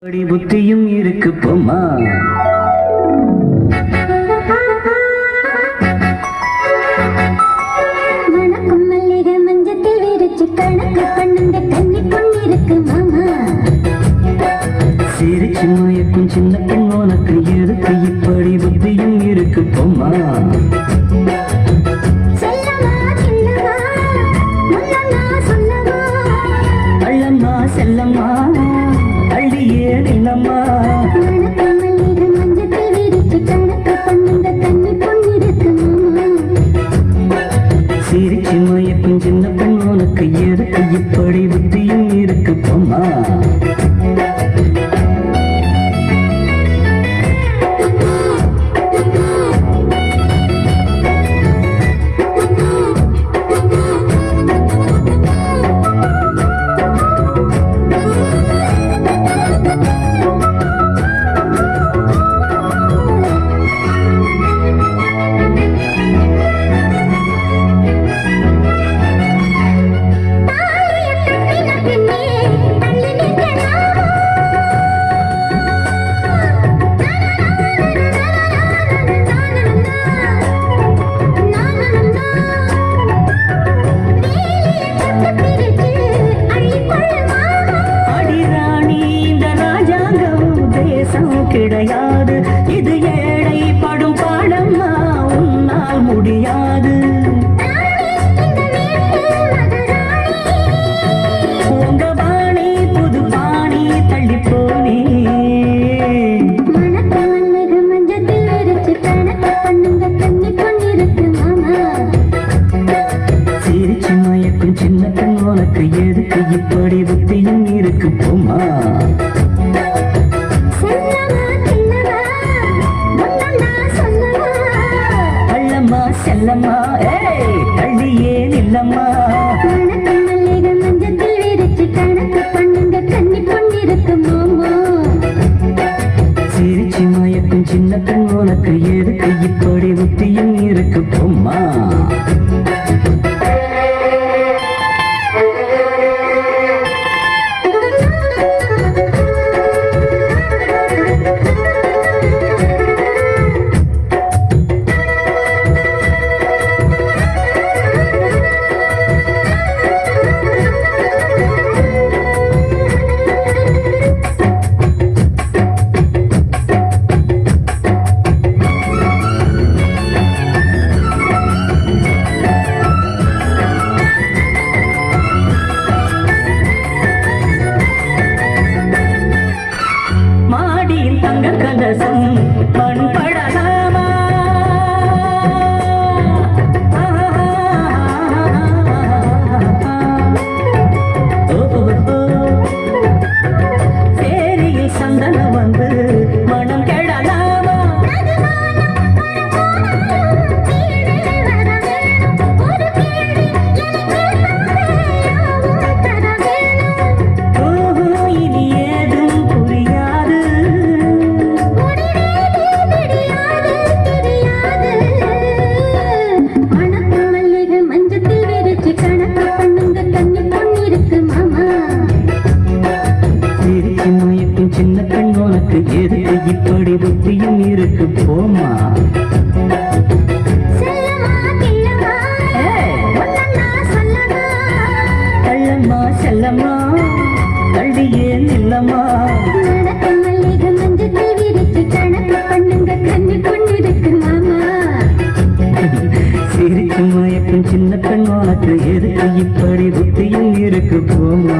அப்படி புத்தியும் இருக்கு போமா. வணக்கம் மல்லிகை மஞ்சத்தில் விரிச்சு கணக்கு பண்ணுங்க கன்னி பொண்ணு இருக்கு மாமா. சிரிச்சு மயக்கும் சின்ன பெண் உனக்கு எதுக்கு இப்படி புத்தியும் இருக்கு போமா. அள்ளம்மா செல்லம்மா அள்ளியே நில்லம்மா. சிரிச்சு மயக்கும் சின்ன பெண் உனக்கு எதுக்கு இப்படி புத்தியும் இருக்கு போமா. கிடையாது இது ஏழை படும் பாடம்மா உன்னால் முடியாது. உங்க பாணி புது பாணி தள்ளி போனே. சிரிச்சு மயக்கும் சின்ன பெண் உனக்கு எதுக்கு இப்படி புத்தியும் இருக்கு போமா. செல்லம்மா ஏய் தள்ளியே நில்லம்மா. மஞ்சத்தில் விரிச்சு கணக்கு பண்ணுங்க கன்னி பொண்ணு இருக்கு மாமா. சிரிச்சு மயக்கும் சின்ன பெண் உனக்கு எதுக்கு இப்படி புத்தியும் இருக்கு போமா. தங்க கலசம் பண்படலாமா. சேரியில் சந்தனம் வந்து மனம் கெடலாமா. இனி ஏதும் புரியாது. சின்ன பெண் உனக்கு எதுக்கு இப்படி புத்தியும் இருக்கு போமா. கள்ளம்மா செல்லம்மா கள்ளியே நில்லம்மா. மஞ்சத்தில் விரிச்சு கணக்கு பண்ணுங்க கன்னி பொண்ணு இருக்கு மாமா. சிரிச்சு மயக்கும் சின்ன பெண் உனக்கு எதுக்கு இப்படி புத்தியும் இருக்கு போமா.